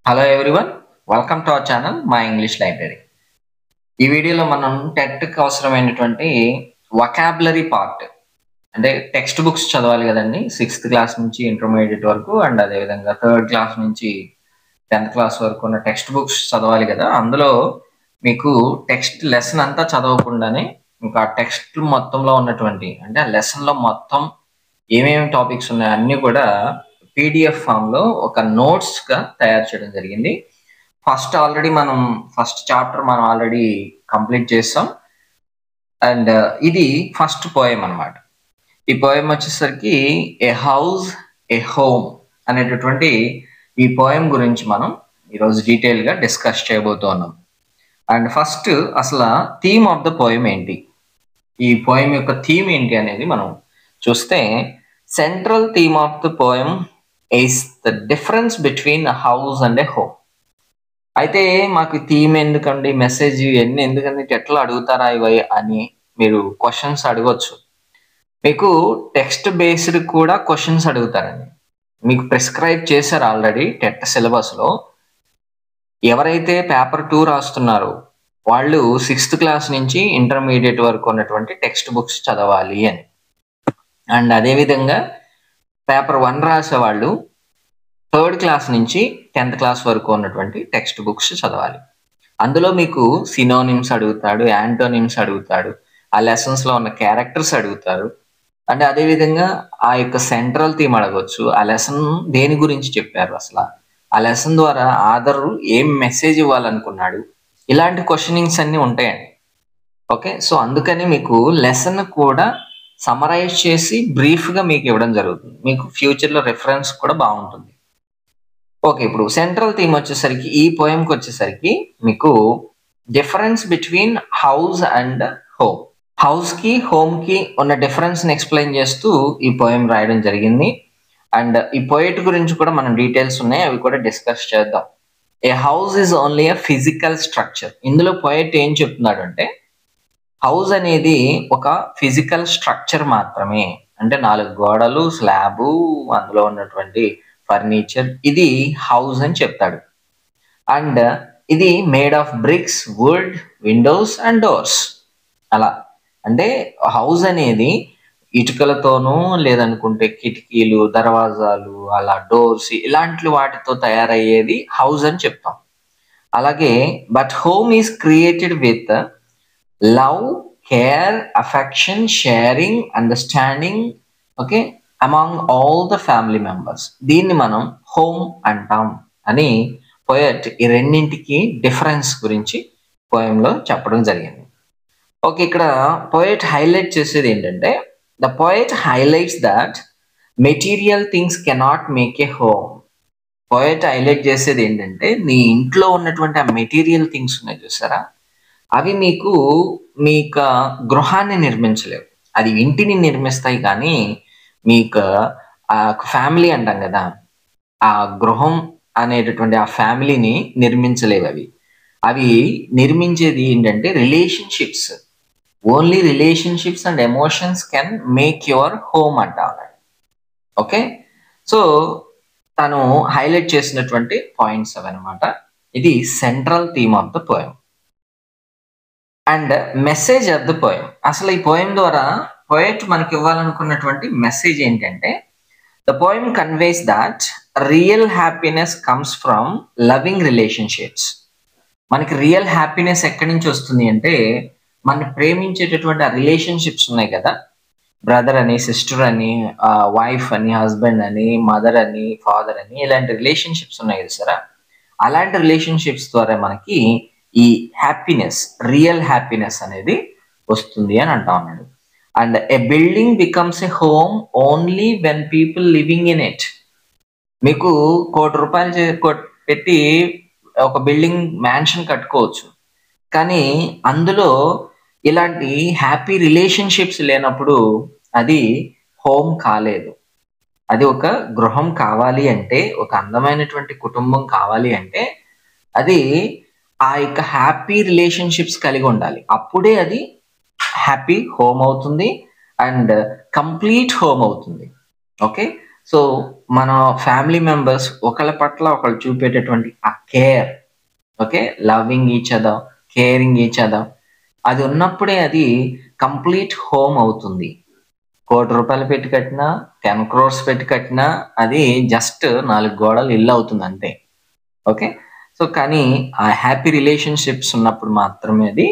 Hello everyone, welcome to our channel my English library. ఈ వీడియోలో మనం టెట్కి అవసరమైనటువంటి వొకాబులరీ పార్ట్ అంటే టెక్స్ట్ బుక్స్ చదవాలి కదండి. 6th క్లాస్ నుంచి ఇంటర్మీడియట్ వరకు అండ్ అదేవిధంగా 3rd క్లాస్ నుంచి 10th క్లాస్ వరకు ఉన్న టెక్స్ట్ బుక్స్ చదవాలి కదా. అందులో మీకు టెక్స్ట్ లెసన్ అంతా చదవకుండానే ఇంకా టెక్స్ట్ మొత్తంలో ఉన్నటువంటి అంటే ఆ లెసన్లో మొత్తం ఏమేమి టాపిక్స్ ఉన్నాయో అన్నీ కూడా పీడిఎఫ్ ఫామ్లో ఒక నోట్స్గా తయారు చేయడం జరిగింది. ఫస్ట్ చాప్టర్ మనం ఆల్రెడీ కంప్లీట్ చేస్తాం. అండ్ ఇది ఫస్ట్ పోయం అన్నమాట. ఈ పోయం వచ్చేసరికి ఏ హౌస్ ఏ హోమ్ అనేటటువంటి ఈ పోయం గురించి మనం ఈరోజు డీటెయిల్గా డిస్కస్ చేయబోతున్నాం. అండ్ ఫస్ట్ అసలు థీమ్ ఆఫ్ ద పోయం ఏంటి, ఈ పోయం యొక్క థీమ్ ఏంటి అనేది మనం చూస్తే, central theme of the poem is the difference between a house and a home. అయితే మాకు థీమ్ ఎందుకండి, మెసేజ్ ఇవన్నీ ఎందుకండి, ఎట్లా అడుగుతారా ఇవి అని మీరు క్వశ్చన్స్ అడగవచ్చు. మీకు టెక్స్ట్ బేస్డ్ కూడా క్వశ్చన్స్ అడుగుతారండి. మీకు ప్రిస్క్రైబ్ చేశారు ఆల్రెడీ టెట్ సిలబస్లో. ఎవరైతే పేపర్ 2 రాస్తున్నారో వాళ్ళు 6th క్లాస్ నుంచి ఇంటర్మీడియట్ వరకు ఉన్నటువంటి టెక్స్ట్ బుక్స్ చదవాలి అని. అండ్ అదేవిధంగా పేపర్ 1 రాసేవాళ్ళు 3rd క్లాస్ నుంచి 10th క్లాస్ వరకు ఉన్నటువంటి టెక్స్ట్ బుక్స్ చదవాలి. అందులో మీకు సినోనిమ్స్ అడుగుతాడు, యాంటోనిమ్స్ అడుగుతాడు, ఆ లెసన్స్లో ఉన్న క్యారెక్టర్స్ అడుగుతారు. అంటే అదేవిధంగా ఆ యొక్క సెంట్రల్ థీమ్ అడగవచ్చు. ఆ లెసన్ దేని గురించి చెప్పారు, అసలు ఆ లెసన్ ద్వారా ఆథరు ఏం మెసేజ్ ఇవ్వాలనుకున్నాడు, ఇలాంటి క్వశ్చనింగ్స్ అన్నీ ఉంటాయండి. ఓకే, సో అందుకని మీకు లెసన్ కూడా సమరైజ్ చేసి బ్రీఫ్గా మీకు ఇవ్వడం జరుగుతుంది. మీకు ఫ్యూచర్లో రెఫరెన్స్ కూడా బాగుంటుంది. ఓకే, ఇప్పుడు సెంట్రల్ థీమ్ వచ్చేసరికి ఈ పోయంకి వచ్చేసరికి మీకు difference between house and home, హౌస్కి హోమ్కి ఉన్న డిఫరెన్స్ని ఎక్స్ప్లెయిన్ చేస్తూ ఈ పోయం రాయడం జరిగింది. అండ్ ఈ పోయిట్ గురించి కూడా మనం డీటెయిల్స్ ఉన్నాయి, అవి కూడా డిస్కస్ చేద్దాం. A house is only a physical structure. ఇందులో పోయిట్ ఏం చెప్తున్నాడు అంటే, హౌస్ అనేది ఒక ఫిజికల్ స్ట్రక్చర్ మాత్రమే. అంటే 4 గోడలు, స్లాబు, అందులో ఉన్నటువంటి ఫర్నిచర్, ఇది హౌస్ అని చెప్తాడు. అండ్ ఇది made of bricks, wood, windows and doors. అలా అంటే హౌస్ అనేది ఇటుకలతోనూ లేదనుకుంటే కిటికీలు, దర్వాజాలు, అలా డోర్స్, ఇలాంటి వాటితో తయారయ్యేది హౌస్ అని చెప్తాం. అలాగే but home is created with love, care, affection, sharing, understanding, okay, among all the family members. దీన్ని మనం హోమ్ అంటాం అని పోయట్ ఈ రెండింటికి డిఫరెన్స్ గురించి పోయంలో చెప్పడం జరిగింది. ఓకే, ఇక్కడ పోయట్ హైలైట్ చేసేది ఏంటంటే, the poet highlights that material things cannot make a home. Poet highlight చేసేది ఏంటంటే, నీ ఇంట్లో ఉన్నటువంటి ఆ మెటీరియల్ థింగ్స్ ఉన్నాయి చూసారా, అవి మీ గృహాన్ని నిర్మించలేవు. అది ఇంటిని నిర్మిస్తాయి, కానీ మీకు ఆ ఫ్యామిలీ అంటాం కదా, ఆ గృహం అనేటటువంటి ఆ ఫ్యామిలీని నిర్మించలేవు. అవి నిర్మించేది ఏంటంటే relationships. Only relationships and emotions can make your home అంటారు. ఓకే, సో తను హైలైట్ చేసినటువంటి పాయింట్స్ అవన్నమాట. ఇది central theme of the poem. And message of the poem, అసలు ఈ పోయం ద్వారా పోయట్ మనకి ఇవ్వాలనుకున్నటువంటి మెసేజ్ ఏంటంటే, the poem conveys that real happiness comes from loving relationships. మనకి రియల్ హ్యాపీనెస్ ఎక్కడి నుంచి వస్తుంది అంటే, మనం ప్రేమించేటటువంటి ఆ రిలేషన్షిప్స్ ఉన్నాయి కదా, బ్రదర్ అని, సిస్టర్ అని, వైఫ్ అని, హస్బెండ్ అని, మదర్ అని, ఫాదర్ అని, ఇలాంటి రిలేషన్షిప్స్ ఉన్నాయి కదా సార్, అలాంటి రిలేషన్షిప్స్ ద్వారా మనకి ఈ హ్యాపీనెస్, రియల్ హ్యాపీనెస్ అనేది వస్తుంది అని అంటా ఉన్నాడు. And a building becomes a home only when people living in it. మీకు ₹1,00,00,000 పెట్టి ఒక బిల్డింగ్, మ్యాన్షన్ కట్టుకోవచ్చు, కానీ అందులో ఇలాంటి హ్యాపీ రిలేషన్షిప్స్ లేనప్పుడు అది హోమ్ కాలేదు. అది ఒక గృహం కావాలి అంటే, ఒక అందమైనటువంటి కుటుంబం కావాలి అంటే, అది ఆ యొక్క హ్యాపీ రిలేషన్షిప్స్ కలిగి ఉండాలి. అప్పుడే అది హ్యాపీ హోమ్ అవుతుంది అండ్ కంప్లీట్ హోమ్ అవుతుంది. ఓకే, సో మన ఫ్యామిలీ మెంబర్స్ ఒకళ్ళ పట్ల ఒకళ్ళు చూపేటటువంటి ఆ care, okay, loving each other, caring each other, అది ఉన్నప్పుడే అది కంప్లీట్ హోమ్ అవుతుంది. 1,00,00,000 పెట్టి కట్టినా, 10 crores పెట్టి కట్టినా అది జస్ట్ 4 గోడలు ఇల్లు అవుతుంది అంతే. ఓకే. సో కానీ ఆ హ్యాపీ రిలేషన్షిప్స్ ఉన్నప్పుడు మాత్రమే అది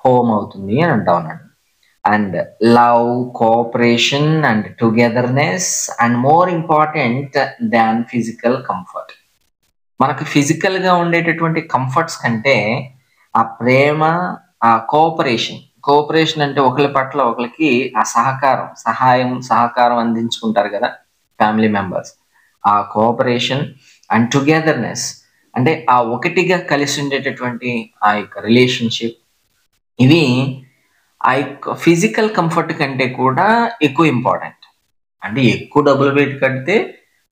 హోమ్ అవుతుంది అని అంటా ఉన్నాడు. And love, cooperation and togetherness and more important than physical comfort. మనకు ఫిజికల్ గా ఉండేటటువంటి కంఫర్ట్స్ కంటే ఆ ప్రేమ, ఆ కోఆపరేషన్ అంటే ఒకరి పట్ల ఒకరికి ఆ సహకారం అందించుకుంటారు కదా ఫ్యామిలీ మెంబర్స్. ఆ కోఆపరేషన్ అండ్ టుగెదర్నెస్ అంటే ఆ ఒకటిగా కలిసి ఉండేటటువంటి ఆ యొక్క రిలేషన్షిప్, ఇవి ఆ యొక్క ఫిజికల్ కంఫర్ట్ కంటే కూడా ఎక్కువ ఇంపార్టెంట్. అంటే ఎక్కువ డబ్బులు పెట్టి కడితే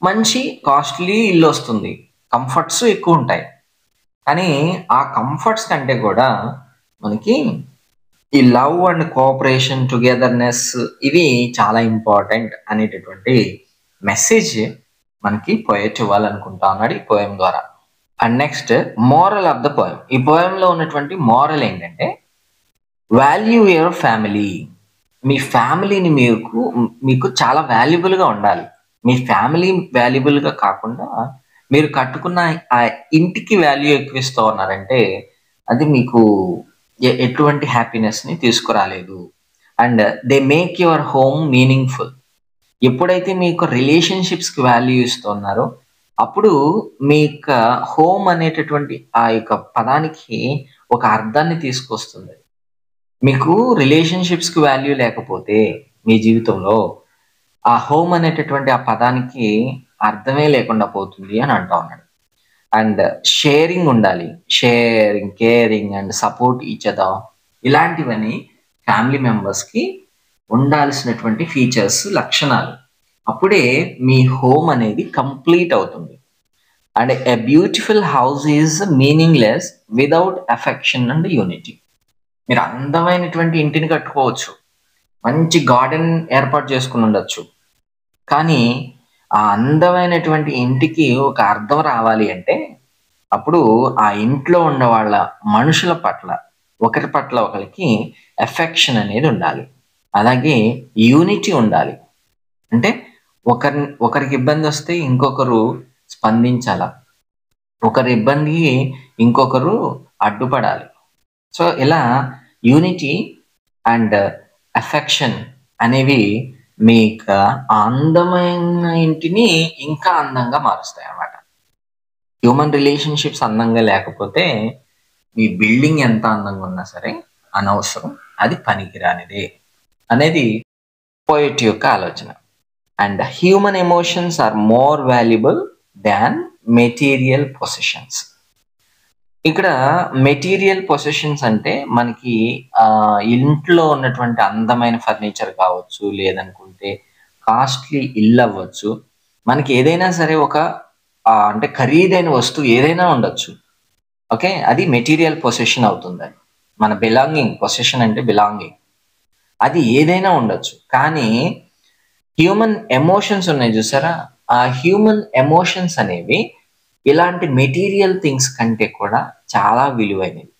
మంచి కాస్ట్లీ ఇల్లు వస్తుంది, కంఫర్ట్స్ ఎక్కువ ఉంటాయి. కానీ ఆ కంఫర్ట్స్ కంటే కూడా మనకి ఈ లవ్ అండ్ కోఆపరేషన్, టుగెదర్నెస్, ఇవి చాలా ఇంపార్టెంట్ అనేటటువంటి మెసేజ్ మనకి పోయెట్ ఇవ్వాలనుకుంటా ఉన్నాడు ఈ పోయం ద్వారా. And next moral of the poem. ఈ పోయంలో ఉన్నటువంటి మోరల్ ఏంటంటే వాల్యూ యువర్ ఫ్యామిలీ. మీ ఫ్యామిలీని మీకు చాలా వాల్యుబుల్గా ఉండాలి. మీ ఫ్యామిలీ వాల్యుబుల్గా కాకుండా మీరు కట్టుకున్న ఆ ఇంటికి వాల్యూ ఎక్కువ ఇస్తూ ఉన్నారంటే అది మీకు ఎటువంటి హ్యాపీనెస్ని తీసుకురాలేదు. And they make your home meaningful. ఎప్పుడైతే మీకు రిలేషన్షిప్స్కి వాల్యూ ఇస్తున్నారో అప్పుడు మీ యొక్క హోమ్ అనేటటువంటి ఆ యొక్క పదానికి ఒక అర్థాన్ని తీసుకొస్తుంది. మీకు రిలేషన్షిప్స్కి వాల్యూ లేకపోతే మీ జీవితంలో ఆ హోమ్ అనేటటువంటి ఆ పదానికి అర్థమే లేకుండా పోతుంది అని అంటా ఉన్నాడు. అండ్ షేరింగ్ ఉండాలి. Sharing, caring and support each other, ఇలాంటివన్నీ ఫ్యామిలీ మెంబర్స్కి ఉండాల్సినటువంటి ఫీచర్స్, లక్షణాలు. అప్పుడే మీ హోమ్ అనేది కంప్లీట్ అవుతుంది. And a beautiful house is meaningless without affection and unity. మీరు అందమైనటువంటి ఇంటిని కట్టుకోవచ్చు, మంచి గార్డెన్ ఏర్పాటు చేసుకుని ఉండొచ్చు, కానీ ఆ అందమైనటువంటి ఇంటికి ఒక అర్థం రావాలి అంటే అప్పుడు ఆ ఇంట్లో ఉన్న వాళ్ళ మనుషుల పట్ల, ఒకరి పట్ల ఒకరికి ఎఫెక్షన్ అనేది ఉండాలి. అలాగే యూనిటీ ఉండాలి. అంటే ఒకరికి ఇబ్బంది వస్తే ఇంకొకరు స్పందించాల, ఒకరి ఇబ్బందికి ఇంకొకరు అడ్డుపడాలి. సో ఇలా యూనిటీ అండ్ అఫెక్షన్ అనేవి మీ యొక్క అందమైన ఇంటిని ఇంకా అందంగా మారుస్తాయి అన్నమాట. హ్యూమన్ రిలేషన్షిప్స్ అందంగా లేకపోతే మీ బిల్డింగ్ ఎంత అందంగా ఉన్నా సరే అనవసరం, అది పనికిరానిదే అనేది పోయిట్ యొక్క ఆలోచన. And human emotions are more valuable than material possessions. ఇక్కడ మెటీరియల్ పొసెషన్స్ అంటే మనకి ఇంట్లో ఉన్నటువంటి అందమైన ఫర్నిచర్ కావచ్చు, లేదనుకుంటే కాస్ట్లీ ఇల్లు అవ్వచ్చు, మనకి ఏదైనా సరే ఒక అంటే ఖరీదైన వస్తువు ఏదైనా ఉండొచ్చు. ఓకే, అది మెటీరియల్ పొసెషన్ అవుతుంది. మన బిలాంగింగ్, పొసెషన్ అంటే బిలాంగింగ్, అది ఏదైనా ఉండొచ్చు. కానీ హ్యూమన్ ఎమోషన్స్ ఉన్నాయి చూసారా, ఆ హ్యూమన్ ఎమోషన్స్ అనేవి ఇలాంటి మెటీరియల్ థింగ్స్ కంటే కూడా చాలా విలువైనవి.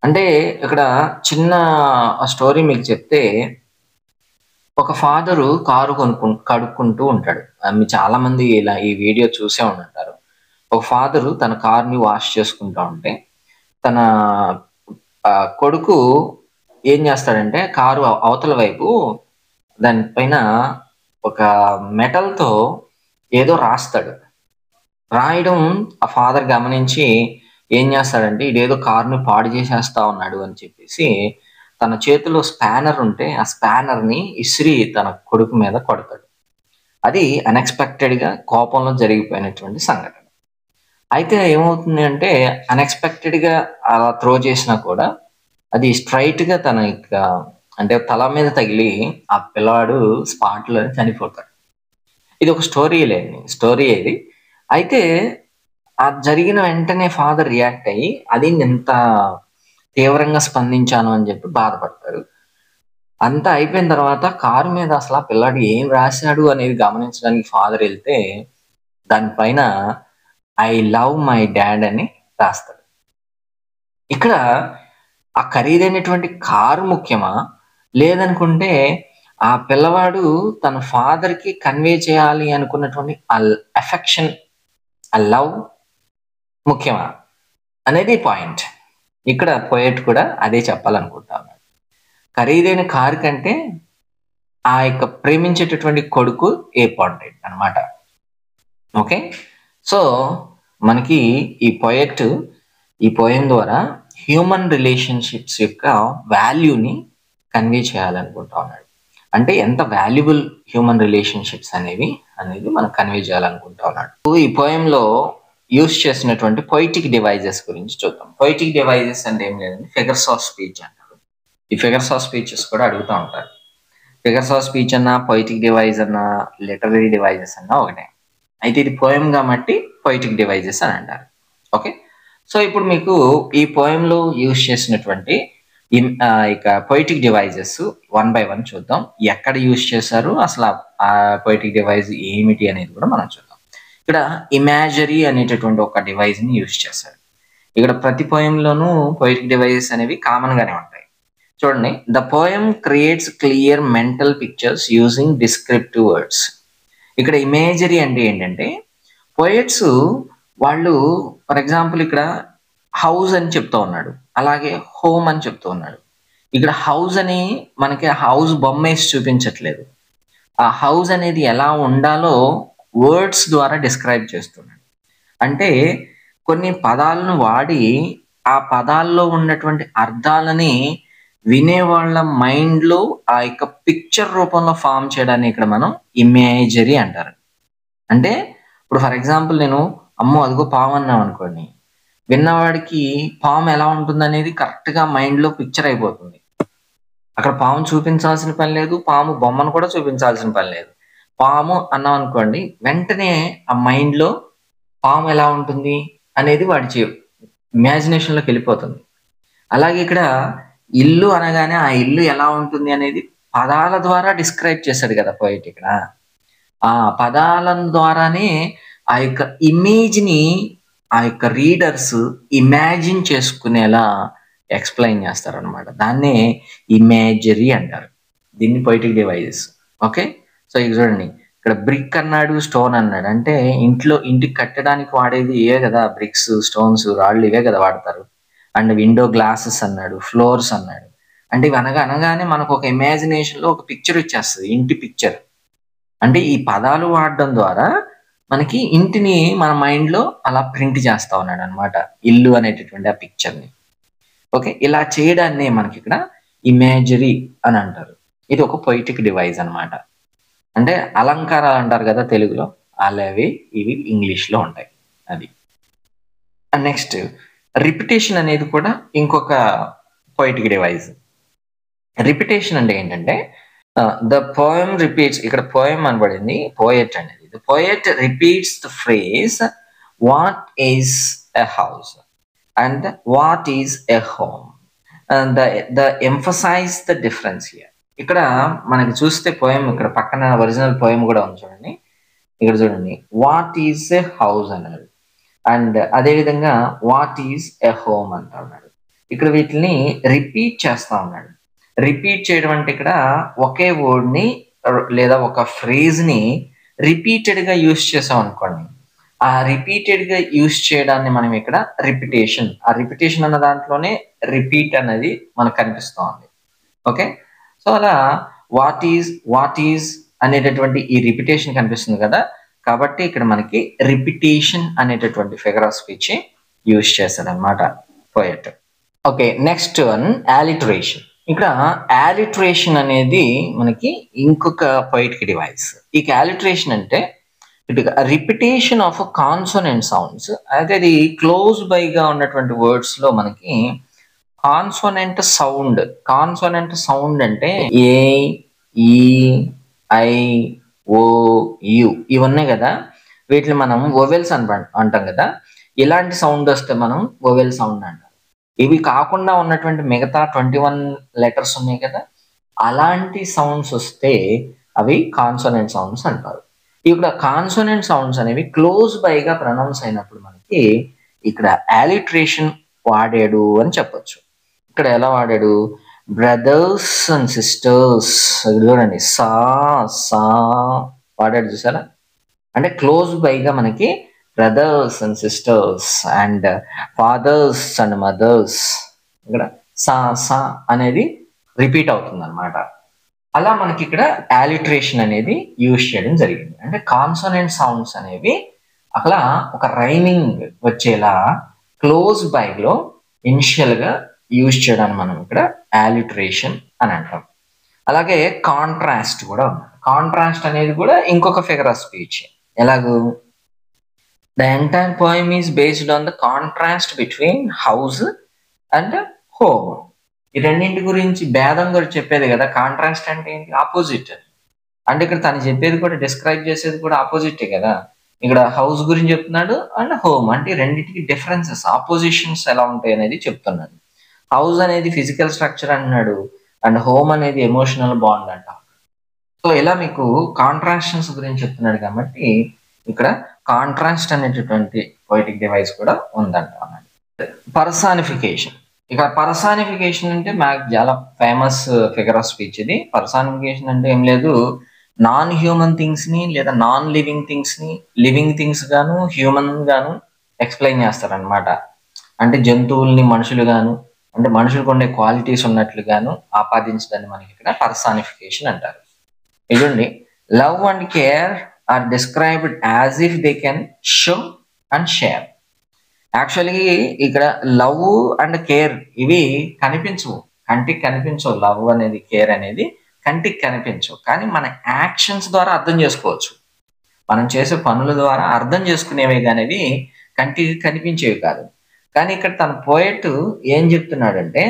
అంటే ఇక్కడ చిన్న స్టోరీ మీకు చెప్తే, ఒక ఫాదరు కారు కడుక్కుంటూ ఉంటాడు. చాలా మంది ఇలా ఈ వీడియో చూసే ఉంటారు. ఒక ఫాదరు తన కార్ని వాష్ చేసుకుంటా ఉంటే తన కొడుకు ఏం చేస్తాడంటే కారు అవతల వైపు దానిపైన ఒక మెటల్తో ఏదో రాస్తాడు. రాయడం ఆ ఫాదర్ గమనించి ఏం చేస్తాడంటే ఇదేదో కార్ని పాడు చేసేస్తా ఉన్నాడు అని చెప్పేసి తన చేతిలో స్పానర్ ఉంటే ఆ స్పానర్ని ఇసిరి తన కొడుకు మీద కొడతాడు. అది అన్ఎక్స్పెక్టెడ్గా కోపంలో జరిగిపోయినటువంటి సంఘటన. అయితే ఏమవుతుంది అంటే అన్ఎక్స్పెక్టెడ్గా అలా త్రో చేసినా కూడా అది స్ట్రైట్గా తన అంటే తల మీద తగిలి ఆ పిల్లవాడు స్పాట్లో చనిపోతాడు. ఇది ఒక స్టోరీ ఇది. అయితే ఆ జరిగిన వెంటనే ఫాదర్ రియాక్ట్ అయ్యి అది ఎంత తీవ్రంగా స్పందించాను అని చెప్పి బాధపడతాడు. అంతా అయిపోయిన తర్వాత కారు మీద అసలు ఆ పిల్లాడు ఏం రాశాడు అనేది గమనించడానికి ఫాదర్ వెళ్తే దానిపైన ఐ లవ్ మై డాడ్ అని రాస్తాడు. ఇక్కడ ఆ ఖరీదైనటువంటి కారు ముఖ్యమా, లేదనుకుంటే ఆ పిల్లవాడు తన ఫాదర్కి కన్వే చేయాలి అనుకున్నటువంటి అఫెక్షన్, ఆ లవ్ ముఖ్యమా అనేది పాయింట్. ఇక్కడ పోయెట్ కూడా అదే చెప్పాలనుకుంటా ఉన్నాడు. ఖరీదైన కారు కంటే ఆ యొక్క ప్రేమించేటటువంటి కొడుకు ఇంపార్టెంట్ అనమాట. ఓకే, సో మనకి ఈ పోయం ద్వారా హ్యూమన్ రిలేషన్షిప్స్ యొక్క వాల్యూని కన్వే చేయాలనుకుంటా ఉన్నాడు. అంటే ఎంత వాల్యుబుల్ హ్యూమన్ రిలేషన్షిప్స్ అనేది మనం కన్వే చేయాలనుకుంటా ఉన్నాడు. ఈ పోయంలో యూస్ చేసినటువంటి పొయిటిక్ డివైజెస్ గురించి చూద్దాం. పొయిటిక్ డివైజెస్ అంటే ఏం లేదండి, ఫిగర్స్ ఆఫ్ స్పీచ్ అంటారు. ఈ ఫిగర్స్ ఆఫ్ స్పీచెస్ కూడా అడుగుతూ ఉంటారు. ఫిగర్స్ ఆఫ్ స్పీచ్ అన్నా, పొయిటిక్ డివైజ్ అన్నా, లిటరరీ డివైజెస్ అన్నా ఒకటే. అయితే ఇది పోయం కాబట్టి పొయిటిక్ డివైజెస్ అని అంటారు. ఓకే, సో ఇప్పుడు మీకు ఈ పోయంలో యూజ్ చేసినటువంటి ఇక poetic devices one by one చూద్దాం. ఎక్కడ యూజ్ చేశారు, అసలు ఆ పొయిటిక్ డివైజ్ ఏమిటి అనేది కూడా మనం చూద్దాం. ఇక్కడ ఇమాజరీ అనేటటువంటి ఒక డివైజ్ ని యూజ్ చేశారు. ఇక్కడ ప్రతి పోయంలోనూ పొయిటిక్ డివైజెస్ అనేవి కామన్ గానే ఉంటాయి. చూడండి, the poem creates clear mental pictures using descriptive words. ఇక్కడ ఇమేజరీ అంటే ఏంటంటే, పోయెట్స్ వాళ్ళు ఫర్ ఎగ్జాంపుల్ ఇక్కడ హౌస్ అని చెప్తూ ఉన్నాడు, అలాగే హోమ్ అని చెప్తూ ఉన్నాడు. ఇక్కడ హౌస్ అని మనకి హౌస్ బొమ్మేసి చూపించట్లేదు. ఆ హౌస్ అనేది ఎలా ఉండాలో వర్డ్స్ ద్వారా డిస్క్రైబ్ చేస్తున్నాడు. అంటే కొన్ని పదాలను వాడి ఆ పదాల్లో ఉన్నటువంటి అర్థాలని వినేవాళ్ళ మైండ్లో ఆ యొక్క పిక్చర్ రూపంలో ఫామ్ చేయడాన్ని ఇక్కడ మనం ఇమేజరీ అంటారు. అంటే ఇప్పుడు ఫర్ ఎగ్జాంపుల్ నేను అమ్మో అదిగో పాము అన్నాం అనుకోండి, విన్నవాడికి పాము ఎలా ఉంటుంది అనేది కరెక్ట్గా మైండ్లో పిక్చర్ అయిపోతుంది. అక్కడ పాము చూపించాల్సిన పని లేదు, పాము బొమ్మను కూడా చూపించాల్సిన పని లేదు. పాము అన్నాం అనుకోండి, వెంటనే ఆ మైండ్లో పాము ఎలా ఉంటుంది అనేది వాడి ఇమాజినేషన్లోకి వెళ్ళిపోతుంది. అలాగే ఇక్కడ ఇల్లు అనగానే ఆ ఇల్లు ఎలా ఉంటుంది అనేది పదాల ద్వారా డిస్క్రైబ్ చేశాడు కదా పోయిట్. ఇక్కడ ఆ పదాల ద్వారానే ఆ యొక్క ఇమేజ్ని ఆ యొక్క రీడర్స్ ఇమాజిన్ చేసుకునేలా ఎక్స్ప్లెయిన్ చేస్తారనమాట. దాన్నే ఇమేజరీ అంటారు. దీన్ని పొయిటిక్ డివైజెస్. ఓకే, సో ఇక చూడండి, ఇక్కడ బ్రిక్ అన్నాడు, స్టోన్ అన్నాడు. అంటే ఇంటికి కట్టడానికి వాడేది ఇవే కదా, బ్రిక్స్, స్టోన్స్, రాళ్ళు ఇవే కదా వాడతారు. అండ్ విండో గ్లాసెస్ అన్నాడు, ఫ్లోర్స్ అన్నాడు. అంటే ఇవి అనగానే మనకు ఒక ఇమాజినేషన్లో ఒక పిక్చర్ వచ్చేస్తుంది, ఇంటి పిక్చర్. అంటే ఈ పదాలు వాడడం ద్వారా మనకి ఇంటిని మన మైండ్లో అలా ప్రింట్ చేస్తా ఉన్నాడు అనమాట, ఇల్లు అనేటటువంటి ఆ పిక్చర్ని. ఓకే, ఇలా చేయడాన్ని మనకి ఇక్కడ ఇమేజరీ అని అంటారు. ఇది ఒక పొయిటిక్ డివైజ్ అనమాట. అంటే అలంకారాలు అంటారు కదా తెలుగులో, అలావి ఇవి ఇంగ్లీష్లో ఉంటాయి. అది నెక్స్ట్ రిపిటేషన్ అనేది కూడా ఇంకొక పొయిటిక్ డివైజ్. రిపిటేషన్ అంటే ఏంటంటే ద పోయం రిపీట్స్, ఇక్కడ పోయం అనబడింది, పోయెట్ అనేది. The poet repeats the phrase what is a house and what is a home and the emphasize the difference here. ఇక్కడ మనకి చూస్తే పోయం ఇక్కడ పక్కన ఒరిజినల్ పోయం కూడా ఉంది చూడండి. ఇక్కడ చూడండి, వాట్ ఈస్ ఎ హౌస్ అన్నాడు, అండ్ అదేవిధంగా వాట్ ఈస్ ఎ హోమ్ అంటా ఉన్నాడు. ఇక్కడ వీటిని రిపీట్ చేస్తా ఉన్నాడు. రిపీట్ చేయడం అంటే ఇక్కడ ఒకే వర్డ్ని లేదా ఒక ఫ్రేజ్ని రిపీటెడ్గా యూజ్ చేసాం అనుకోండి, ఆ రిపీటెడ్గా యూజ్ చేయడాన్ని మనం ఇక్కడ రిపిటేషన్, ఆ రిపిటేషన్ అన్న దాంట్లోనే రిపీట్ అనేది మనకు కనిపిస్తూ ఉంది. ఓకే, సో అలా వాట్ ఈజ్ అనేటటువంటి ఈ రిపిటేషన్ కనిపిస్తుంది కదా, కాబట్టి ఇక్కడ మనకి రిపిటేషన్ అనేటటువంటి ఫిగర్ ఆఫ్ స్పీచ్ యూజ్ చేస్తాడనమాట poet. Okay, next one alliteration. ఇక్కడ అలిటరేషన్ అనేది మనకి ఇంకొక పొయిటిక్ డివైస్. ఈ అలిటరేషన్ అంటే రిపిటేషన్ ఆఫ్ కాన్సోనెంట్ సౌండ్స్. అయితే అది క్లోజ్ బైగా ఉన్నటువంటి వర్డ్స్ లో మనకి కాన్సోనెంట్ సౌండ్ అంటే ఏ, ఈ, ఐ, ఓ, యు ఇవన్నీ కదా, వీటిని మనం వొవెల్స్ అంటాం కదా. ఇలాంటి సౌండ్ వస్తే మనం వొవెల్ సౌండ్ అంటాం. ఇవి కాకుండా ఉన్నటువంటి మిగతా 21 లెటర్స్ ఉన్నాయి కదా, అలాంటి సౌండ్స్ వస్తే అవి కాన్సోనెంట్ సౌండ్స్ అంటారు. ఇక్కడ కాన్సోనెంట్ సౌండ్స్ అనేవి క్లోజ్ బైగా ప్రొనౌన్స్ అయినప్పుడు మనకి ఇక్కడ అలిట్రేషన్ వాడాడు అని చెప్పొచ్చు. ఇక్కడ ఎలా వాడాడు? బ్రదర్స్ అండ్ సిస్టర్స్, చూడండి సా సా వాడాడు చూసారా. అంటే క్లోజ్ బైగా మనకి brothers and sisters and fathers and mothers, ఇక్కడ సా సా అనేది రిపీట్ అవుతుంది అనమాట. అలా మనకి ఇక్కడ అలిట్రేషన్ అనేది యూజ్ చేయడం జరిగింది. అంటే కాన్సోనెంట్ సౌండ్స్ అనేవి అలా ఒక రైమింగ్ వచ్చేలా క్లోజ్ బైలో ఇనిషియల్గా యూజ్ చేయడానికి మనం ఇక్కడ అలిట్రేషన్ అని అంటాం. అలాగే కాంట్రాస్ట్ కూడా ఉంది. కాంట్రాస్ట్ అనేది కూడా ఇంకొక ఫిగర్ ఆఫ్ స్పీచ్. ఎలాగూ the entire poem is based on the contrast between house and home. ఈ రెండింటి గురించి భేదం కూడా చెప్పేది కదా. కాంట్రాస్ట్ అంటే ఏంటి? ఆపోజిట్. అంటే ఇక్కడ తను చెప్పేది కూడా, డిస్క్రైబ్ చేసేది కూడా ఆపోజిటే కదా. ఇక్కడ హౌస్ గురించి చెప్తున్నాడు అండ్ హోమ్, అంటే రెండింటికి డిఫరెన్సెస్, ఆపోజిషన్స్ ఎలా ఉంటాయి అనేది చెప్తున్నాడు. హౌస్ అనేది ఫిజికల్ స్ట్రక్చర్ అంటున్నాడు అండ్ హోమ్ అనేది ఎమోషనల్ బాండ్ అంట. సో ఇలా మీకు కాంట్రాక్షన్స్ గురించి చెప్తున్నాడు కాబట్టి ఇక్కడ కాంట్రాస్ట్ అనేటటువంటి పోయిటిక్ డివైస్ కూడా ఉందంట. పర్సానిఫికేషన్. ఇక పర్సానిఫికేషన్ అంటే మాకు చాలా ఫేమస్ ఫిగర్ ఆఫ్ స్పీచ్ ఇది. పర్సానిఫికేషన్ అంటే ఏం లేదు, నాన్ హ్యూమన్ థింగ్స్ ని లేదా నాన్ లివింగ్ థింగ్స్ ని లివింగ్ థింగ్స్ గాను హ్యూమన్ గాను ఎక్స్ప్లెయిన్ చేస్తారనమాట. అంటే జంతువుల్ని మనుషులు గాను, అంటే మనుషులకు ఉండే క్వాలిటీస్ ఉన్నట్లుగాను ఆపాదించడాన్ని మనకి ఇక్కడ పర్సానిఫికేషన్ అంటారు. ఇదండి, love and care are described as if they can show and share. Actually ఇక్కడ లవ్ అండ్ కేర్ ఇవి కనిపించవు, కంటికి కనిపించవు. లవ్ అనేది, కేర్ అనేది కంటికి కనిపించవు, కానీ మన యాక్షన్స్ ద్వారా అర్థం చేసుకోవచ్చు. మనం చేసే పనుల ద్వారా అర్థం చేసుకునేవి కానీ కంటికి కనిపించేవి కాదు. కానీ ఇక్కడ తన పోయట్ ఏం చెప్తున్నాడంటే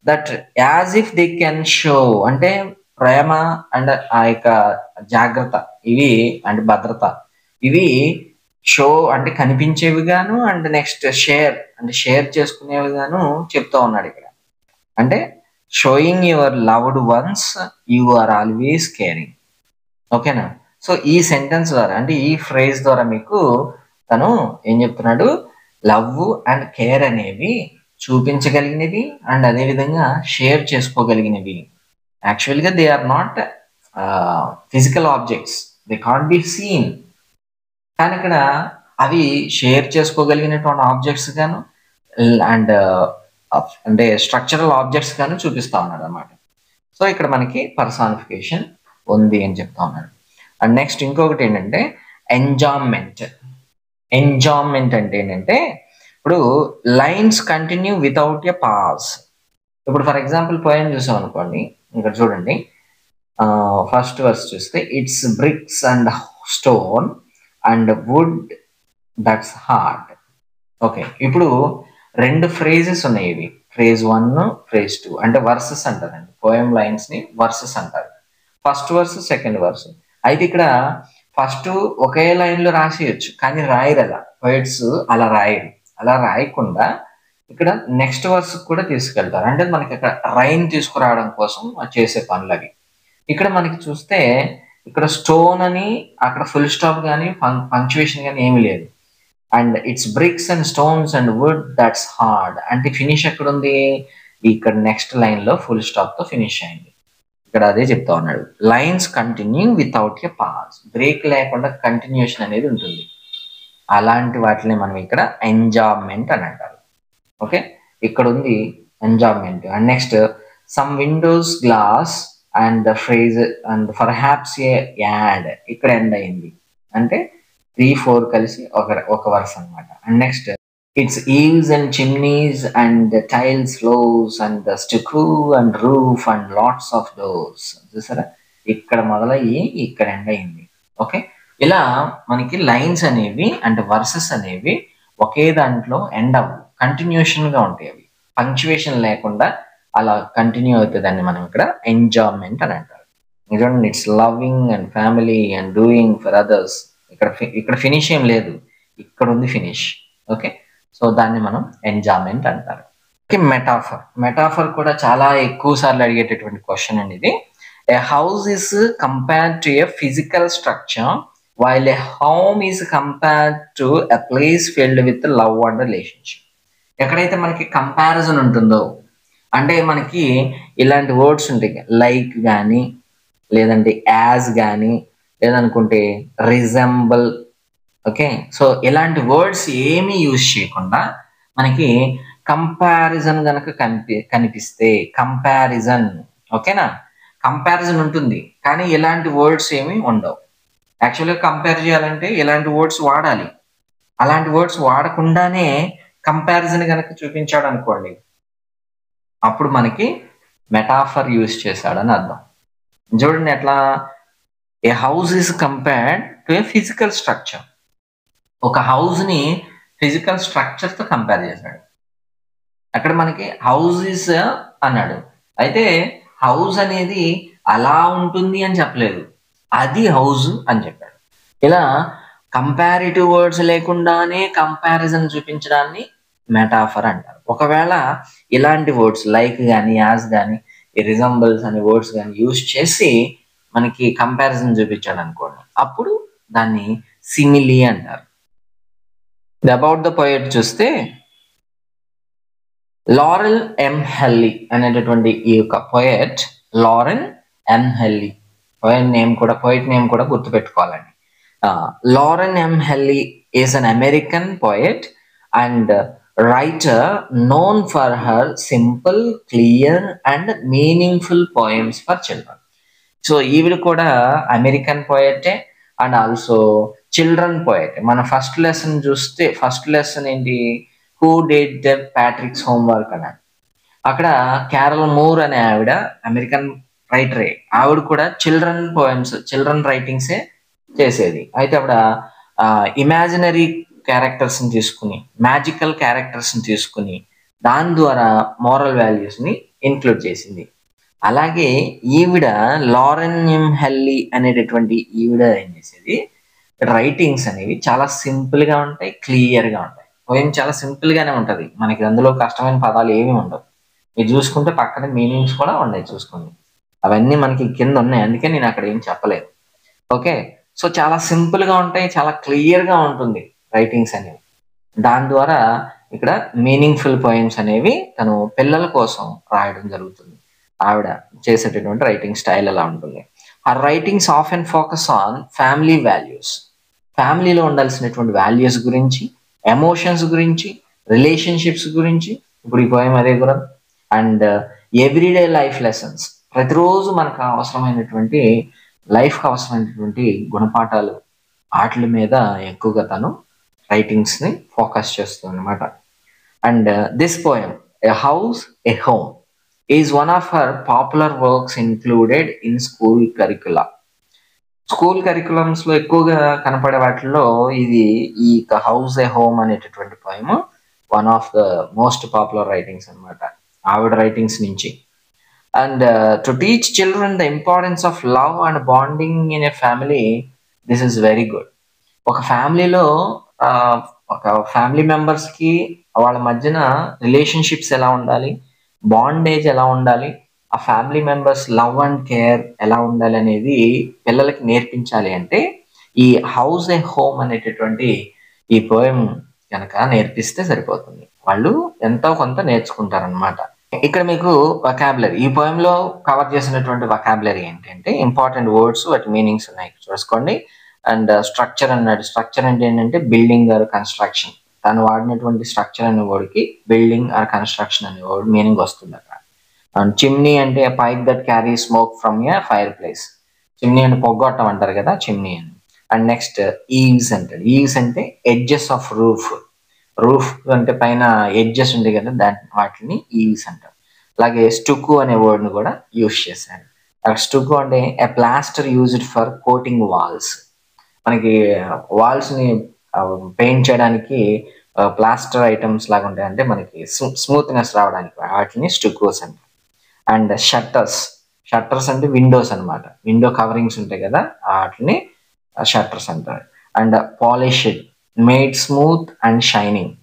that as if they can show, అంటే ప్రేమ అండ్ ఆ యొక్క జాగ్రత్త ఇవి అండ్ భద్రత ఇవి షో అంటే కనిపించేవి గాను అండ్ నెక్స్ట్ షేర్ అంటే షేర్ చేసుకునేవి గాను చెప్తా ఉన్నాడు ఇక్కడ. అంటే showing your loved ones you are always caring. ఓకేనా? సో ఈ సెంటెన్స్ ద్వారా అంటే ఈ ఫ్రేజ్ ద్వారా మీకు తను ఏం చెప్తున్నాడు, లవ్ అండ్ కేర్ అనేవి చూపించగలిగినవి అండ్ అదేవిధంగా షేర్ చేసుకోగలిగినవి. యాక్చువల్గా they are not physical objects, they can't be seen, కానీ ఇక్కడ అవి షేర్ చేసుకోగలిగినటువంటి ఆబ్జెక్ట్స్ గాను అండ్ అంటే స్ట్రక్చరల్ ఆబ్జెక్ట్స్ గాను చూపిస్తా ఉన్నాడు అనమాట. సో ఇక్కడ మనకి పర్సానిఫికేషన్ ఉంది అని చెప్తా ఉన్నాడు. అండ్ నెక్స్ట్ ఇంకొకటి ఏంటంటే ఎంజాయ్మెంట్. ఎంజాయ్మెంట్ అంటే ఏంటంటే ఇప్పుడు lines continue without a pause. ఇప్పుడు ఫర్ ఎగ్జాంపుల్ పోయం చూసాం అనుకోండి, ఇక్కడ చూడండి ఫస్ట్ వర్స్ చూస్తే it's bricks and stone and wood that's hard. Okay, ఇప్పుడు రెండు ఫ్రేజెస్ ఉన్నాయి. ఇవి ఫ్రేజ్ 1 ఫ్రేజ్ 2 అంటే వర్సెస్ అంటారండి. పోయం లైన్స్ ని వర్సెస్ అంటారు. First verse second verse. అయితే ఇక్కడ ఫస్ట్ ఒకే లైన్ లో రాసేయచ్చు, కానీ రాయరు అలా. పోయిట్స్ అలా రాయరు. అలా రాయకుండా ఇక్కడ నెక్స్ట్ వర్స్ కూడా తీసుకెళ్తారు. అంటే మనకి ఇక్కడ రైన్ తీసుకురావడం కోసం చేసే పనులు అవి. ఇక్కడ మనకి చూస్తే ఇక్కడ స్టోన్ అని అక్కడ ఫుల్ స్టాప్ కానీ పంక్చువేషన్ కానీ ఏమీ లేదు. And it's bricks and stones and wood that's hard అంటే ఫినిష్ ఎక్కడ ఉంది? ఇక్కడ నెక్స్ట్ లైన్ లో ఫుల్ స్టాప్ తో ఫినిష్ అయింది. ఇక్కడ అదే చెప్తా ఉన్నాడు, lines continue without a pause, break లేకుండా కంటిన్యూషన్ అనేది ఉంటుంది. అలాంటి వాటిని మనం ఇక్కడ ఎంజాయ్మెంట్ అని అంటారు. ఓకే, ఇక్కడ ఉంది enjoyment. And next some windows glass and the phrase and perhaps a yard, ఇక్కడ ఎండ్ అయింది. అంటే 3-4 కలిసి ఒక వర్స్ అనమాట. And next it's eaves and chimneys and tiles floors and stucco and roof and lots of doors. చూసారా, ఇక్కడ మొదలయ్యి ఇక్కడ ఎండ్ అయింది. ఓకే, ఇలా మనకి లైన్స్ అనేవి అంటే వర్సెస్ అనేవి ఒకే దాంట్లో ఎండ్ అవ్వు, కంటిన్యూషన్ గా ఉంటాయి. అవి పంక్చువేషన్ లేకుండా అలా కంటిన్యూ అవుతుందని మనం ఇక్కడ ఎంజాయ్మెంట్ అని అంటారు. చూడండి, it's loving and family and doing for others. ఇక్కడ ఫినిష్ ఏం లేదు, ఇక్కడ ఉంది ఫినిష్. ఓకే, సో దాన్ని మనం ఎంజాయ్మెంట్ అంటారు. మెటాఫర్. మెటాఫర్ కూడా చాలా ఎక్కువ సార్లు అడిగేటటువంటి క్వశ్చన్ అండి ఇది. A house is compared to a physical structure, while a home is compared to a place filled with love and relationship. ఎక్కడైతే మనకి కంపారిజన్ ఉంటుందో, అంటే మనకి ఇలాంటి వర్డ్స్ ఉంటాయి, లైక్ కానీ, లేదంటే యాజ్ కానీ, లేదనుకుంటే రిజెంబుల్. ఓకే, సో ఇలాంటి వర్డ్స్ ఏమీ యూజ్ చేయకుండా మనకి కంపారిజన్ కనుక కనిపిస్తే, కంపారిజన్, ఓకేనా, కంపారిజన్ ఉంటుంది కానీ ఇలాంటి వర్డ్స్ ఏమీ ఉండవు. యాక్చువల్గా కంపేర్ చేయాలంటే ఇలాంటి వర్డ్స్ వాడాలి. అలాంటి వర్డ్స్ వాడకుండానే కంపారిజన్ కనుక చూపించాడు అనుకోండి, అప్పుడు మనకి మెటాఫర్ యూజ్ చేశాడని అర్థం. చూడండి ఎట్లా, a house is compared to a physical structure. ఒక హౌస్ని ఫిజికల్ స్ట్రక్చర్తో కంపేర్ చేశాడు. అక్కడ మనకి హౌస్ ఈస్ అన్నాడు, అయితే హౌస్ అనేది అలా ఉంటుంది అని చెప్పలేదు, అది హౌస్ అని చెప్పాడు. ఇలా కంపారిటివ్ వర్డ్స్ లేకుండానే కంపారిజన్ చూపించడాన్ని మెటాఫర్ అంటారు. ఒకవేళ ఇలాంటి వర్డ్స్ లైక్ కానీ, యాజ్ కానీ, రిజంబుల్స్ అనే వర్డ్స్ కానీ యూజ్ చేసి మనకి కంపారిజన్ చూపించాడు అనుకోండి, అప్పుడు దాన్ని సిమిలీ అంటారు. అబౌట్ ద పోయెట్ చూస్తే, లారెల్ ఎం హెల్లీ అనేటటువంటి ఈ యొక్క poet, Lorraine M Halli, poet name కూడా గుర్తుపెట్టుకోవాలండి. Lorraine M Halli is an American poet and writer known for her simple, clear and meaningful poems for children. So ఈవిడ కూడా American పోయెటే and also children poet. మన first lesson చూస్తే, first lesson ఏంటి, who did the Patrick's homework అన్నాడు. అక్కడ carol మూర్ అనే ఆవిడ అమెరికన్ రైటరే, ఆవిడ కూడా చిల్డ్రన్ పోయమ్స్, చిల్డ్రన్ రైటింగ్సే చేసేది. అయితే ఆవిడ ఇమాజినరీ క్యారెక్టర్స్ని తీసుకుని, మ్యాజికల్ క్యారెక్టర్స్ని తీసుకుని దాని ద్వారా మోరల్ వాల్యూస్ని ఇన్క్లూడ్ చేసింది. అలాగే ఈవిడ లారెల్ ఎం హెల్లీ అనేటటువంటి ఈవిడ ఏం చేసేది, రైటింగ్స్ అనేవి చాలా సింపుల్గా ఉంటాయి, క్లియర్గా ఉంటాయి. పోయం చాలా సింపుల్గానే ఉంటుంది, మనకి అందులో కష్టమైన పదాలు ఏమీ ఉండవు. మీరు చూసుకుంటే పక్కన మీనింగ్స్ కూడా ఉన్నాయి, చూసుకోండి, అవన్నీ మనకి కింద ఉన్నాయి, అందుకే నేను అక్కడ ఏం చెప్పలేదు. ఓకే, సో చాలా సింపుల్గా ఉంటాయి, చాలా క్లియర్గా ఉంటుంది రైటింగ్స్ అనేవి. దాని ద్వారా ఇక్కడ మీనింగ్ఫుల్ పోయిమ్స్ అనేవి తను పిల్లల కోసం రాయడం జరుగుతుంది. ఆవిడ చేసేటటువంటి రైటింగ్ స్టైల్ ఎలా ఉంటుంది. ఆ writings often focus on family values, ఫ్యామిలీలో ఉండాల్సినటువంటి వాల్యూస్ గురించి, ఎమోషన్స్ గురించి, రిలేషన్షిప్స్ గురించి, ఇప్పుడు ఈ పోయం అదే కూడా. అండ్ ఎవ్రీడే లైఫ్ లెసన్స్, ప్రతిరోజు మనకు అవసరమైనటువంటి, లైఫ్కి అవసరమైనటువంటి గుణపాఠాలు, వాటి మీద ఎక్కువగా తను రైటింగ్స్ని ఫోకస్ చేస్తుంది అనమాట. And this poem, a house a home, is one of her popular works included in school curricula. School కరికులమ్స్లో ఎక్కువగా కనపడే వాటిల్లో ఇది ఈ హౌస్ ఏ హోమ్ అనేటటువంటి poem one of the most popular writings అనమాట, ఆవిడ రైటింగ్స్ నుంచి. And to teach children the importance of love and bonding in a family, this is very good. ఒక ఫ్యామిలీలో ఒక ఫ్యామిలీ మెంబర్స్కి వాళ్ళ మధ్యన రిలేషన్షిప్స్ ఎలా ఉండాలి, బాండేజ్ ఎలా ఉండాలి, ఆ family members love and care ఎలా ఉండాలి అనేది పిల్లలకి నేర్పించాలి అంటే ఈ హౌస్ ఏ హోమ్ అనేటటువంటి ఈ పోయం కనుక నేర్పిస్తే సరిపోతుంది, వాళ్ళు ఎంతో కొంత నేర్చుకుంటారనమాట. ఇక్కడ మీకు వొకాబులరీ, ఈ పోయంలో కవర్ చేసినటువంటి వొకాబులరీ ఏంటంటే ఇంపార్టెంట్ వర్డ్స్, వాటి మీనింగ్స్ ఉన్నాయి చూసుకోండి. అండ్ స్ట్రక్చర్ అన్నాడు, స్ట్రక్చర్ అంటే ఏంటంటే బిల్డింగ్ ఆర్ కన్స్ట్రక్షన్, తను వాడినటువంటి స్ట్రక్చర్ అనే వర్డ్కి బిల్డింగ్ ఆర్ కన్స్ట్రక్షన్ అనే వర్డ్ మీనింగ్ వస్తుంది అక్కడ. అండ్ చిమ్నీ అంటే pipe that carry smoke from a fire place, chimney అంటే పొగ్గొట్టం అంటారు కదా, చిమ్నీ అని. అండ్ నెక్స్ట్ ఈవ్స్ అంటాడు, ఈవ్స్ అంటే ఎడ్జెస్ ఆఫ్ రూఫ్, రూఫ్ అంటే పైన ఎడ్జెస్ ఉంటాయి కదా, వాటిని ఈవ్స్ అంటారు. అలాగే స్టుకు అనే వర్డ్ని కూడా యూజ్ చేశారు. స్టుకు అంటే a plaster used for coating walls, మనకి వాల్స్ని పెయింట్ చేయడానికి ప్లాస్టర్ ఐటమ్స్ లాగా ఉంటాయి, అంటే మనకి స్మూత్నెస్ రావడానికి, వాటిని స్టుకోస్ అంటారు. అండ్ షట్టర్స్, షట్టర్స్ అంటే విండోస్ అనమాట, విండో కవరింగ్స్ ఉంటాయి కదా, వాటిని షట్టర్స్ అంటారు. And polished, made smooth and shining,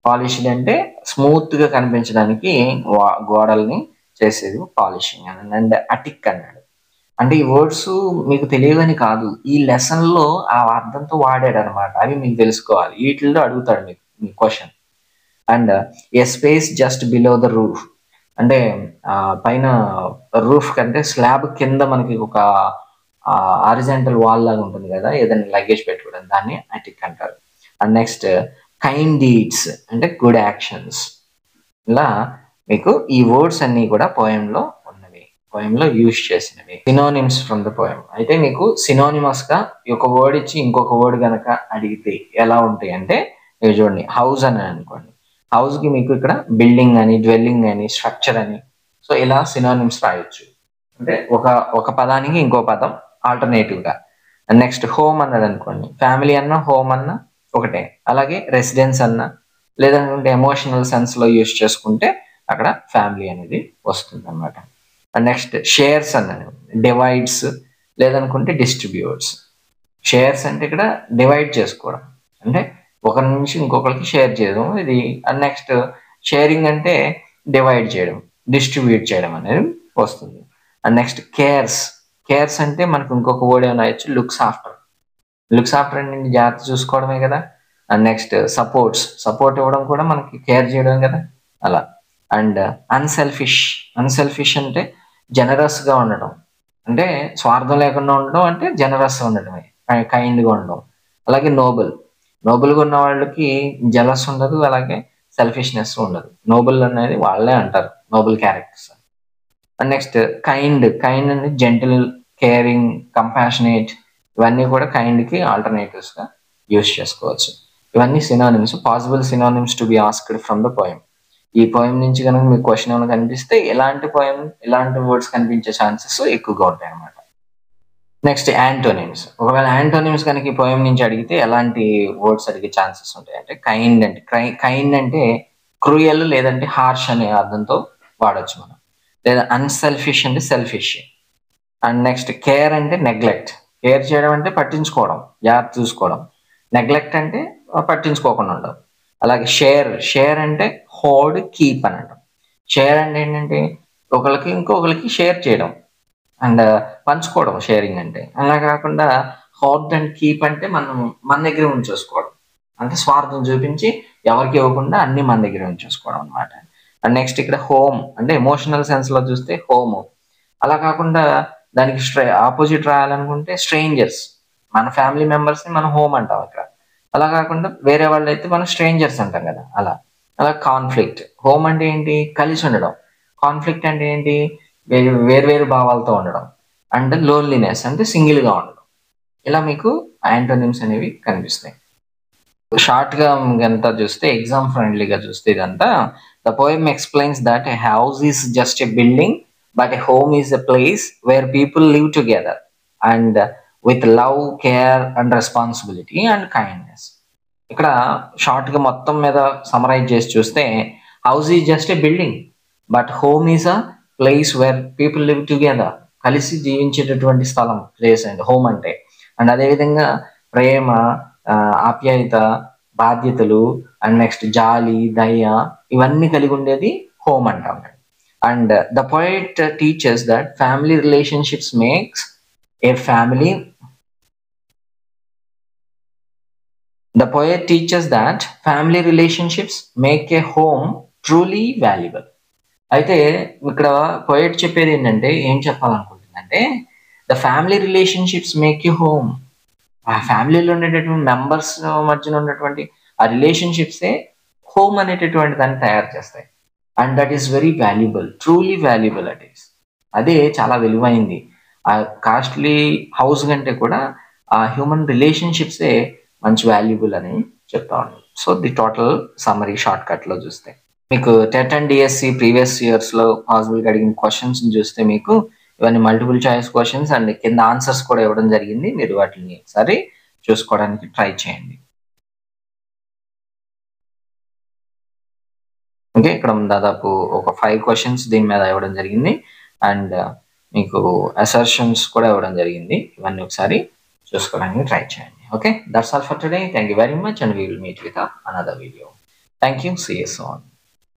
polished అంటే స్మూత్గా కనిపించడానికి గోడల్ని చేసేది పాలిషింగ్. అండ్ అటిక్ అన్నాడు, అంటే ఈ వర్డ్స్ మీకు తెలియదని కాదు, ఈ లెసన్ లో ఆ అర్థంతో వాడాడు అనమాట. అవి మీకు తెలుసుకోవాలి. వీటిల్లో అడుగుతాడు మీకు మీ question. And a space just below the roof, అంటే పైన రూఫ్ కంటే స్లాబ్ కింద మనకి ఒక హారిజాంటల్ వాల్ లాగా ఉంటుంది కదా, ఏదైనా లగేజ్ పెట్టుకోవడం, దాన్ని అటిక్ అంటారు. అండ్ నెక్స్ట్ కైండ్ డీడ్స్ అంటే గుడ్ యాక్షన్స్. ఇలా మీకు ఈ వర్డ్స్ అన్ని కూడా పోయంలో ఉన్నవి, పోయంలో యూజ్ చేసినవి. Synonyms from the poem. అయితే మీకు సినోనిమస్ గా ఒక వర్డ్ ఇచ్చి ఇంకొక వర్డ్ గనక అడిగితే ఎలా ఉంటాయి అంటే, ఇవి చూడండి, హౌస్ అని అనుకోండి, హౌస్ కి మీకు ఇక్కడ బిల్డింగ్ అని, డ్వెల్లింగ్ అని, స్ట్రక్చర్ అని, సో ఇలా సినోనిమ్స్ రాయొచ్చు. అంటే ఒక పదానికి ఇంకో పదం ఆల్టర్నేటివ్ గా. నెక్స్ట్ హోమ్ అన్నది అనుకోండి, ఫ్యామిలీ అన్న హోమ్ అన్న ఒకటే. అలాగే రెసిడెన్స్ అన్న, లేదంటే ఎమోషనల్ సెన్స్ లో యూజ్ చేసుకుంటే అక్కడ ఫ్యామిలీ అనేది వస్తుంది అనమాట. నెక్స్ట్ షేర్స్ అన్నది డివైడ్స్, లేదనుకుంటే డిస్ట్రిబ్యూట్స్. షేర్స్ అంటే ఇక్కడ డివైడ్ చేసుకోవడం, అంటే ఒకరి నుంచి ఇంకొకరికి షేర్ చేయడం ఇది. అండ్ నెక్స్ట్ షేరింగ్ అంటే డివైడ్ చేయడం, డిస్ట్రిబ్యూట్ చేయడం అనేది వస్తుంది. And next cares. కేర్స్ అంటే మనకు ఇంకొక వర్డ్ ఏమైనా వచ్చు, లుక్స్ ఆఫ్టర్. లుక్స్ ఆఫ్టర్ అంటే జాగ్రత్త చూసుకోవడమే కదా. అండ్ నెక్స్ట్ సపోర్ట్స్, సపోర్ట్ ఇవ్వడం కూడా మనకి కేర్ చేయడం కదా, అలా. And unselfish. అన్సెల్ఫిష్ అంటే జనరస్ గా ఉండడం, అంటే స్వార్థం లేకుండా ఉండడం, అంటే జనరస్ గా ఉండడమే, కైండ్ గా ఉండడం. అలాగే నోబుల్. నోబుల్ గా ఉన్న వాళ్ళకి జలస్ ఉండదు, అలాగే సెల్ఫిష్నెస్ ఉండదు. నోబుల్ అనేది వాళ్ళే అంటారు noble characters. And next kind. Kind అంటే జెంటిల్, కేరింగ్, కంపాషనేట్, ఇవన్నీ కూడా కైండ్ కి ఆల్టర్నేటివ్స్ గా యూజ్ చేసుకోవచ్చు. ఇవన్నీ synonyms, possible synonyms to be asked from the poem. ఈ పోయం నుంచి కనుక మీకు క్వశ్చన్ ఏమైనా కనిపిస్తే ఎలాంటి పోయం, ఎలాంటి వర్డ్స్ కనిపించే ఛాన్సెస్ ఎక్కువగా ఉంటాయి అన్నమాట. Next antonyms. ఒకవేళ యాంటోనిమ్స్ కనుక ఈ పోయం నుంచి అడిగితే ఎలాంటి వర్డ్స్ అడిగే ఛాన్సెస్ ఉంటాయి అంటే, కైండ్ అంటే కైండ్ అంటే క్రూయల్ లేదంటే హార్ష్ అనే అర్థంతో వాడచ్చు మనం. లేదా అన్సెల్ఫిష్ అంటే సెల్ఫిష్. అండ్ నెక్స్ట్ కేర్ అంటే నెగ్లెక్ట్. కేర్ చేయడం అంటే పట్టించుకోవడం, జాగ్రత్త చూసుకోవడం. నెగ్లెక్ట్ అంటే పట్టించుకోకుండా ఉండడం. అలాగే షేర్. షేర్ అంటే హోల్డ్, కీప్ అని అంటాం. షేర్ అంటే ఏంటంటే ఒకరికి ఇంకొకరికి షేర్ చేయడం అండ్ పంచుకోవడం, షేరింగ్ అంటే. అలా కాకుండా హోల్డ్ అండ్ కీప్ అంటే మనం మన దగ్గర ఉంచేసుకోవడం, అంటే స్వార్థం చూపించి ఎవరికి ఇవ్వకుండా అన్ని మన దగ్గర ఉంచేసుకోవడం అనమాట. అండ్ నెక్స్ట్ ఇక్కడ హోమ్ అంటే ఎమోషనల్ సెన్స్ లో చూస్తే హోమ్. అలా కాకుండా దానికి ఆపోజిట్ రాయాలనుకుంటే స్ట్రేంజర్స్. మన ఫ్యామిలీ మెంబర్స్ ని మనం హోమ్ అంటాం ఇక్కడ. అలా కాకుండా వేరే వాళ్ళు అయితే మనం స్ట్రేంజర్స్ అంటాం కదా, అలా. అలా కాన్ఫ్లిక్ట్. హోమ్ అంటే ఏంటి, కలిసి ఉండడం. కాన్ఫ్లిక్ట్ అంటే ఏంటి, వేరు భావాలతో ఉండడం. అండ్ లోన్లీనెస్ అంటే సింగిల్ గా ఉండడం. ఇలా మీకు యాంటోనిమ్స్ అనేవి కనిపిస్తాయి. షార్ట్ గా అంతా చూస్తే, ఎగ్జామ్ ఫ్రెండ్లీగా చూస్తే ఇదంతా, the poem explains that a house is just a building but a home is a place where people live together and with love, care and responsibility and kindness. ఇక్కడ short గా మొత్తం మీద సమరైజ్ చేసి చూస్తే, house is just a building but home is a place where people live together. కలిసి జీవించేటటువంటి స్థలం, place and home అంటే. And అదేవిధంగా ప్రేమ, ఆప్యాయత, బాధ్యతలు, అండ్ నెక్స్ట్ జాలి, దయ, ఇవన్నీ కలిగి ఉండేది హోమ్ అంటాం. And the poet teachers that family relationships makes a family. The poet teaches that family relationships make a home truly valuable. అయితే ఇక్కడ పోయట్ చెప్పేది ఏంటంటే, ఏం చెప్పాలనుకుంటుందంటే, the family relationships make you home. ఆ ఫ్యామిలీలో ఉండేటటువంటి మెంబర్స్ మధ్యన ఉన్నటువంటి ఆ రిలేషన్షిప్సే హోమ్ అనేటటువంటి దాన్ని తయారు చేస్తాయి. And that is very valuable, truly valuable. At is అదే చాలా విలువైంది. ఆ కాస్ట్లీ హౌస్ కంటే కూడా ఆ హ్యూమన్ రిలేషన్షిప్సే మంచి వాల్యుబుల్ అని చెప్తా ఉన్నాను. So the total summary short cut లో చూస్తే, మీకు TET and DSC previous years లో పాసిబుల్ గా అడిగిన క్వశ్చన్స్ చూస్తే మీకు ఇవన్నీ మల్టిపుల్ చాయిస్ క్వశ్చన్స్ అండ్ కింద ఆన్సర్స్ కూడా ఇవ్వడం జరిగింది. మీరు వాటిని ఒకసారి చూసుకోవడానికి ట్రై చేయండి. ఓకే, ఇక్కడ దాదాపు ఒక 5 క్వశ్చన్స్ దీని మీద ఇవ్వడం జరిగింది అండ్ మీకు అసర్షన్స్ కూడా ఇవ్వడం జరిగింది. ఇవన్నీ ఒకసారి చూసుకోవడానికి ట్రై చేయండి. Okay, that's all for today. Thank you very much and we will meet with another video. Thank you. See you soon.